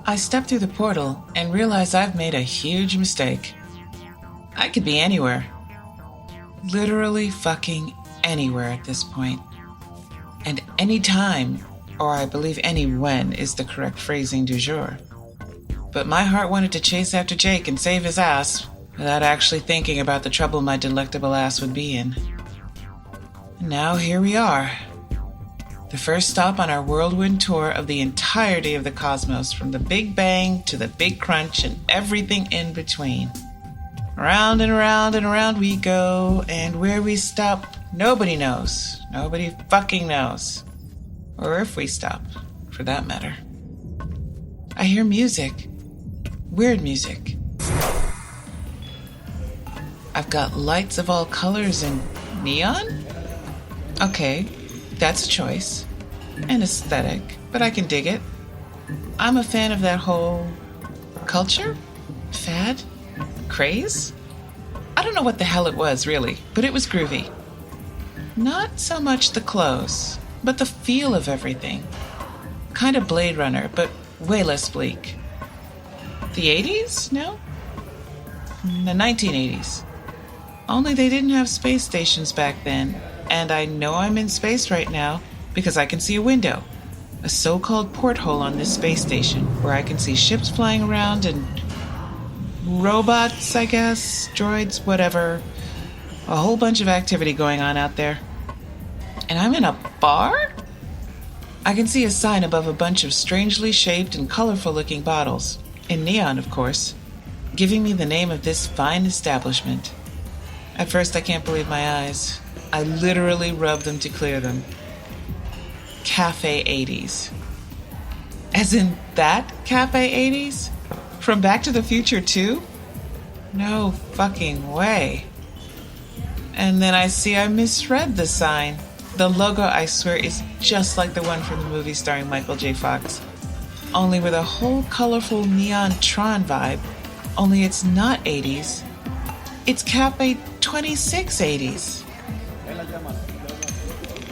I step through the portal and realize I've made a huge mistake. I could be anywhere. Literally fucking anywhere at this point. And any time, or I believe any when, is the correct phrasing du jour. But my heart wanted to chase after Jake and save his ass without actually thinking about the trouble my delectable ass would be in. And now here we are. The first stop on our whirlwind tour of the entirety of the cosmos, from the Big Bang to the Big Crunch and everything in between. Around and around and around we go, and where we stop, nobody knows. Nobody fucking knows. Or if we stop, for that matter. I hear music. Weird music. I've got lights of all colors and neon? Okay, that's a choice. An aesthetic, but I can dig it. I'm a fan of that whole culture? Fad? Craze? I don't know what the hell it was, really, but it was groovy. Not so much the clothes, but the feel of everything. Kind of Blade Runner, but way less bleak. The 80s? No? The 1980s. Only they didn't have space stations back then, and I know I'm in space right now because I can see a window. A so-called porthole on this space station where I can see ships flying around and robots, I guess, droids, whatever. A whole bunch of activity going on out there. And I'm in a bar? I can see a sign above a bunch of strangely shaped and colorful-looking bottles, in neon, of course, giving me the name of this fine establishment. At first, I can't believe my eyes. I literally rub them to clear them. Cafe 80s. As in that Cafe 80s? From Back to the Future 2? No fucking way. And then I see I misread the sign. The logo, I swear, is just like the one from the movie starring Michael J. Fox. Only with a whole colorful neon Tron vibe. Only it's not 80s. It's Cafe 2680s.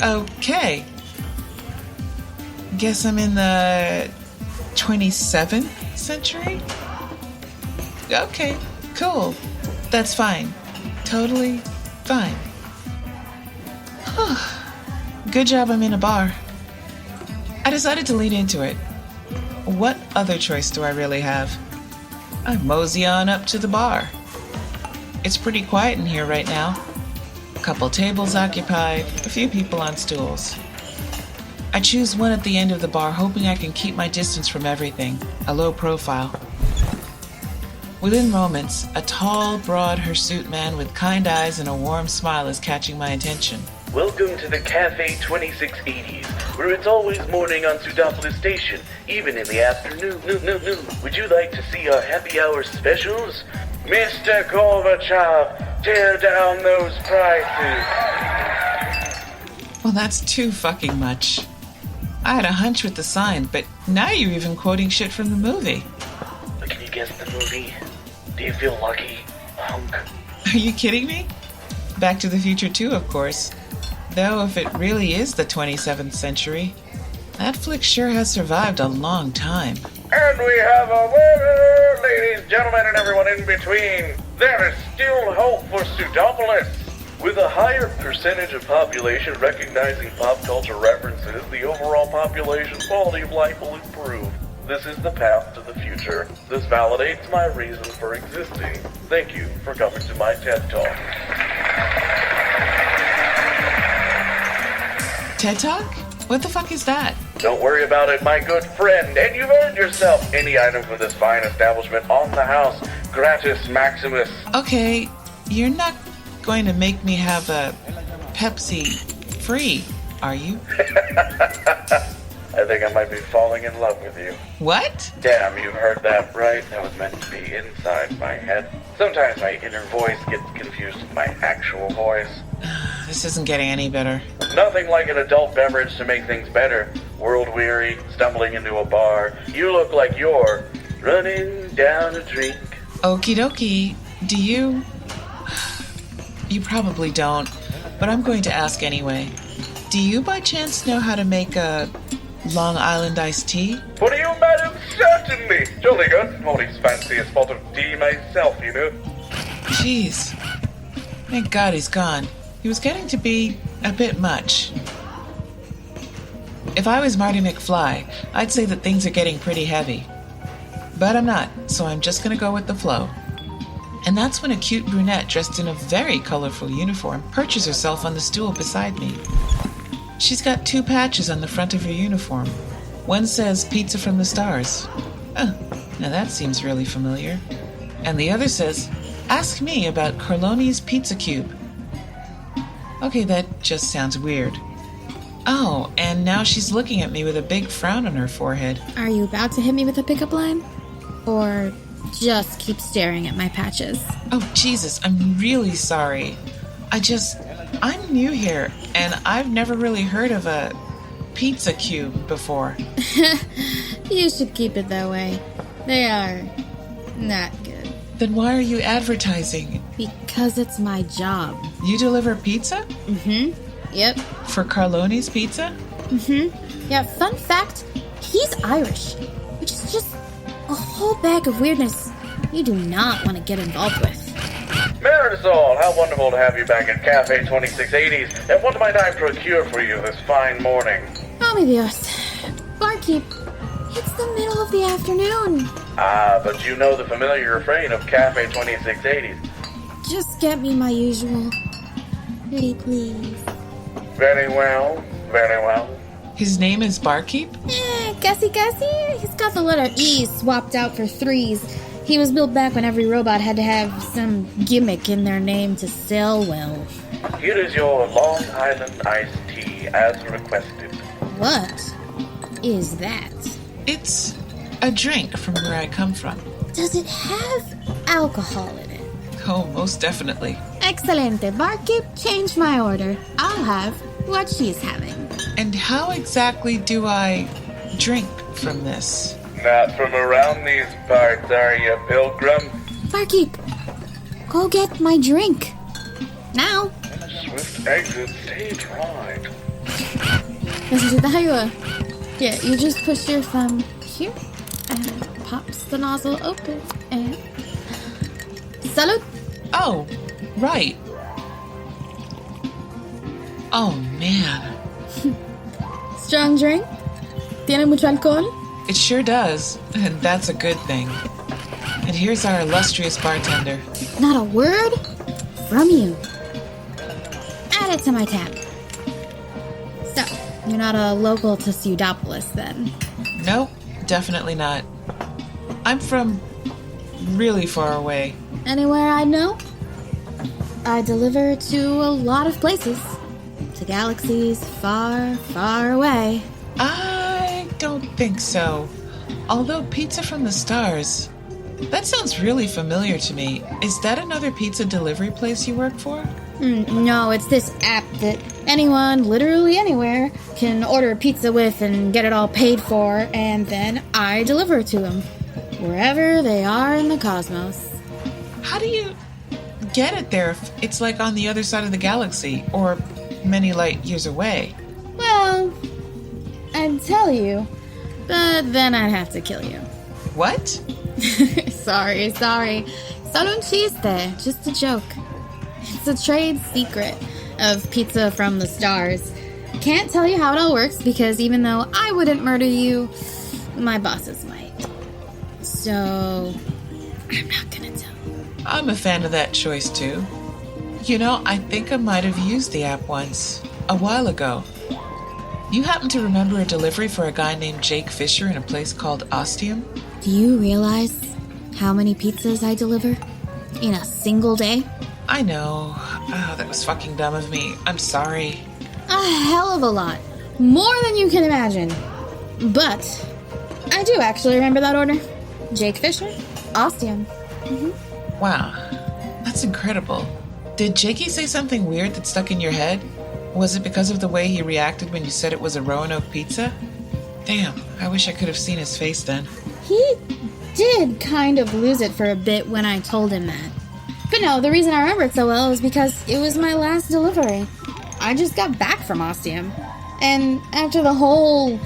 Okay. Guess I'm in the 27th century? Okay, cool. That's fine. Totally fine. Good job I'm in a bar. I decided to lean into it. What other choice do I really have? I mosey on up to the bar. It's pretty quiet in here right now. A couple tables occupied, a few people on stools. I choose one at the end of the bar, hoping I can keep my distance from everything, a low profile. Within moments, a tall, broad hirsute man with kind eyes and a warm smile is catching my attention. Welcome to the Cafe 2680s, where it's always morning on Pseudopolis Station, even in the afternoon. Would you like to see our happy hour specials? Mr. Gorbachev, tear down those prices. Well, that's too fucking much. I had a hunch with the sign, but now you're even quoting shit from the movie. Can you guess the movie? Do you feel lucky, hunk? Are you kidding me? Back to the Future 2, of course. Though if it really is the 27th century, that flick sure has survived a long time. And we have a winner, ladies, gentlemen, and everyone in between. There is still hope for Pseudopolis. With a higher percentage of population recognizing pop culture references, the overall population quality of life will improve. This is the path to the future. This validates my reason for existing. Thank you for coming to my TED Talk. TED Talk? What the fuck is that? Don't worry about it, my good friend, and you've earned yourself any item from this fine establishment on the house. Gratis Maximus. Okay, you're not going to make me have a Pepsi free, are you? I think I might be falling in love with you. What? Damn, you heard that right. That was meant to be inside my head. Sometimes my inner voice gets confused with my actual voice. This isn't getting any better. Nothing like an adult beverage to make things better. World weary, stumbling into a bar. You look like you're running down a drink. Okie dokie. Do you? You probably don't, but I'm going to ask anyway. Do you by chance know how to make a Long Island iced tea? What do you, madam, Certainly. Jolly good. Morty's fanciest spot of tea myself, you know. Jeez. Thank God he's gone. He was getting to be a bit much. If I was Marty McFly, I'd say that things are getting pretty heavy. But I'm not, so I'm just gonna go with the flow. And that's when a cute brunette dressed in a very colorful uniform perches herself on the stool beside me. She's got 2 patches on the front of her uniform. One says Pizza from the Stars. Oh, now that seems really familiar. And the other says, Ask me about Carloni's Pizza Cube. Okay, that just sounds weird. Oh, and now she's looking at me with a big frown on her forehead. Are you about to hit me with a pickup line? Or just keep staring at my patches? Oh, Jesus, I'm really sorry. I'm new here, and I've never really heard of a pizza cube before. You should keep it that way. They are not good. Then why are you advertising? Because it's my job. You deliver pizza? Mm-hmm. Yep. For Carloni's Pizza? Mm-hmm. Yeah, fun fact, he's Irish, which is just a whole bag of weirdness you do not want to get involved with. Marisol, how wonderful to have you back at Cafe 2680s. And what might I procure for you this fine morning? Oh, mi Dios. Barkeep, it's the middle of the afternoon. Ah, but you know the familiar refrain of Cafe 2680s. Just get me my usual. Pretty please. Very well, very well. His name is Barkeep? Guessy. He's got the letter E swapped out for 3s. He was built back when every robot had to have some gimmick in their name to sell well. Here is your Long Island iced tea, as requested. What is that? It's a drink from where I come from. Does it have alcohol in it? Oh, most definitely. Excelente. Barkeep, change my order. I'll have what she's having. And how exactly do I drink from this? Not from around these parts, are you, Pilgrim? Barkeep, go get my drink. Now. Swift exit stage right. Necesita ayuda. Yeah, you just push your thumb here, and it pops the nozzle open, and... Salud! Oh, right. Oh, man. Strong drink? Tiene mucho alcohol? It sure does, and that's a good thing. And here's our illustrious bartender. Not a word from you. Add it to my tab. So, you're not a local to Pseudopolis, then? Nope, definitely not. I'm from really far away. Anywhere I know? I deliver to a lot of places. To galaxies far, far away. I don't think so. Although Pizza from the Stars, that sounds really familiar to me. Is that another pizza delivery place you work for? No, it's this app that anyone, literally anywhere, can order a pizza with and get it all paid for, and then I deliver it to them, wherever they are in the cosmos. How do you get it there if it's like on the other side of the galaxy, or many light years away? Well, I'd tell you, but then I'd have to kill you. What? Sorry. Solo un chiste, just a joke. It's a trade secret of Pizza from the Stars. Can't tell you how it all works because even though I wouldn't murder you, my bosses might. So, I'm not gonna tell. I'm a fan of that choice too. You know, I think I might have used the app once, a while ago. You happen to remember a delivery for a guy named Jake Fisher in a place called Ostium? Do you realize how many pizzas I deliver in a single day? I know. Oh, that was fucking dumb of me. I'm sorry. A hell of a lot. More than you can imagine. But I do actually remember that order. Jake Fisher, Ostium. Wow, that's incredible. Did Jakey say something weird that stuck in your head? Was it because of the way he reacted when you said it was a Roanoke pizza? Damn, I wish I could have seen his face then. He did kind of lose it for a bit when I told him that. But no, the reason I remember it so well is because it was my last delivery. I just got back from Ostium. And after the whole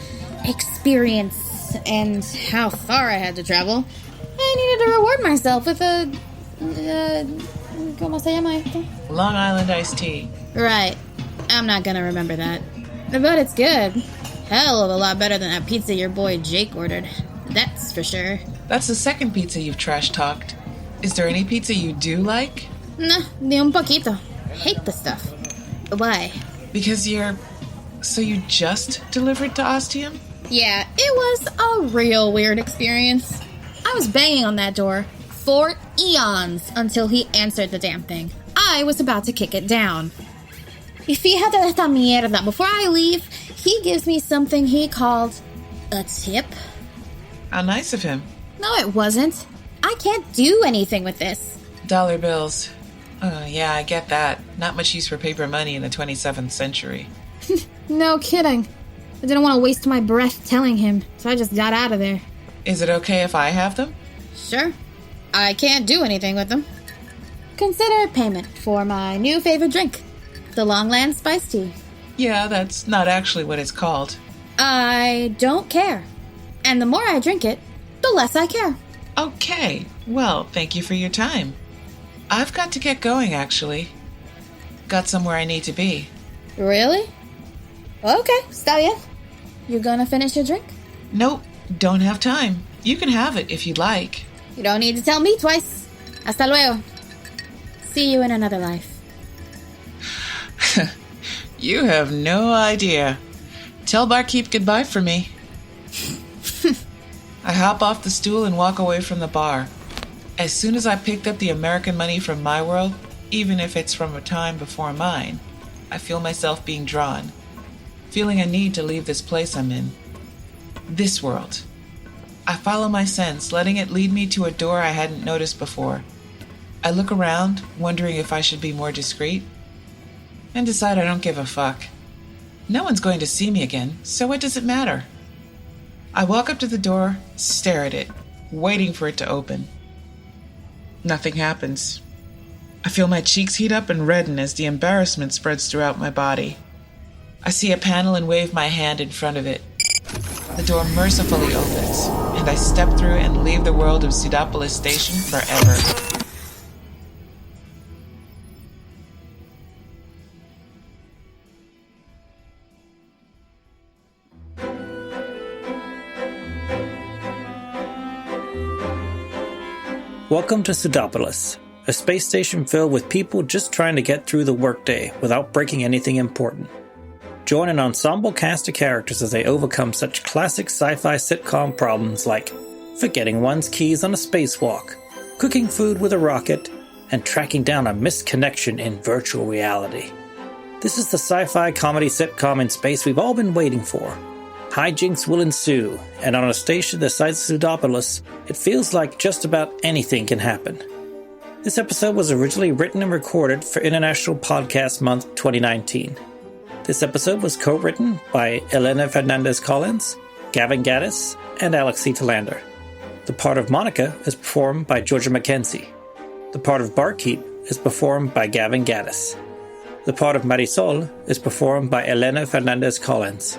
experience and how far I had to travel, I needed to reward myself with a... ¿Cómo se llama esto? Long Island iced tea. Right. I'm not gonna remember that. But it's good. Hell of a lot better than that pizza your boy Jake ordered. That's for sure. That's the second pizza you've trash-talked. Is there any pizza you do like? Nah, ni un poquito. Hate the stuff. Why? Because So you just delivered to Ostium? Yeah, it was a real weird experience. I was banging on that door for eons until he answered the damn thing. I was about to kick it down. Y fíjate de esta mierda. Before I leave, he gives me something he called a tip. How nice of him. No, it wasn't. I can't do anything with this. Dollar bills. Yeah, I get that. Not much use for paper money in the 27th century. No kidding. I didn't want to waste my breath telling him, so I just got out of there. Is it okay if I have them? Sure. I can't do anything with them. Consider payment for my new favorite drink, the Longland Spice Tea. Yeah, that's not actually what it's called. I don't care. And the more I drink it, the less I care. Okay. Well, thank you for your time. I've got to get going, actually. Got somewhere I need to be. Really? Okay, está bien. You gonna finish your drink? Nope, don't have time. You can have it if you'd like. You don't need to tell me twice. Hasta luego. See you in another life. You have no idea. Tell Barkeep goodbye for me. I hop off the stool and walk away from the bar. As soon as I picked up the American money from my world, even if it's from a time before mine, I feel myself being drawn, feeling a need to leave this place I'm in. This world. I follow my sense, letting it lead me to a door I hadn't noticed before. I look around, wondering if I should be more discreet, and decide I don't give a fuck. No one's going to see me again, so what does it matter? I walk up to the door, stare at it, waiting for it to open. Nothing happens. I feel my cheeks heat up and redden as the embarrassment spreads throughout my body. I see a panel and wave my hand in front of it. The door mercifully opens, and I step through and leave the world of Pseudopolis Station forever. Welcome to Pseudopolis, a space station filled with people just trying to get through the workday without breaking anything important. Join an ensemble cast of characters as they overcome such classic sci-fi sitcom problems like forgetting one's keys on a spacewalk, cooking food with a rocket, and tracking down a missed connection in virtual reality. This is the sci-fi comedy sitcom in space we've all been waiting for. Hijinks will ensue, and on a station the size of Pseudopolis, it feels like just about anything can happen. This episode was originally written and recorded for International Podcast Month 2019. This episode was co-written by Elena Fernandez Collins, Gavin Gaddis, and Telander. The part of Monica is performed by Georgia Mckenzie. The part of Barkeep is performed by Gavin Gaddis. The part of Marisol is performed by Elena Fernandez Collins.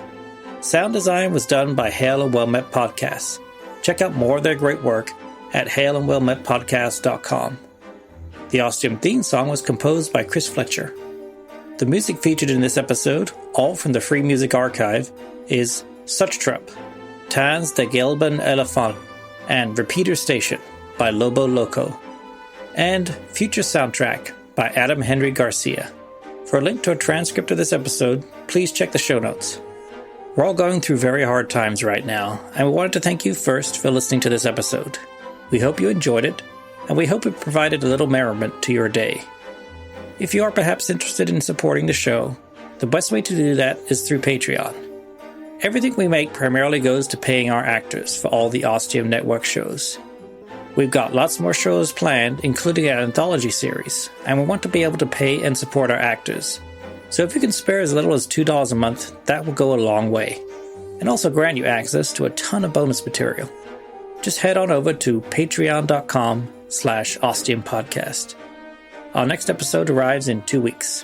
Sound design was done by Hail and Well Met Podcasts. Check out more of their great work at hailandwellmetpodcast.com. The Ostium theme song was composed by Chris Fletcher. The music featured in this episode, all from the Free Music Archive, is Suchtrup, Tans de Gelben Elefant, and Repeater Station by Lobo Loco, and Future Soundtrack by Adam Henry Garcia. For a link to a transcript of this episode, please check the show notes. We're all going through very hard times right now, and we wanted to thank you first for listening to this episode. We hope you enjoyed it, and we hope it provided a little merriment to your day. If you are perhaps interested in supporting the show, the best way to do that is through Patreon. Everything we make primarily goes to paying our actors for all the Ostium Network shows. We've got lots more shows planned, including an anthology series, and we want to be able to pay and support our actors. So if you can spare as little as $2 a month, that will go a long way, and also grant you access to a ton of bonus material. Just head on over to patreon.com/OstiumPodcast. Our next episode arrives in 2 weeks.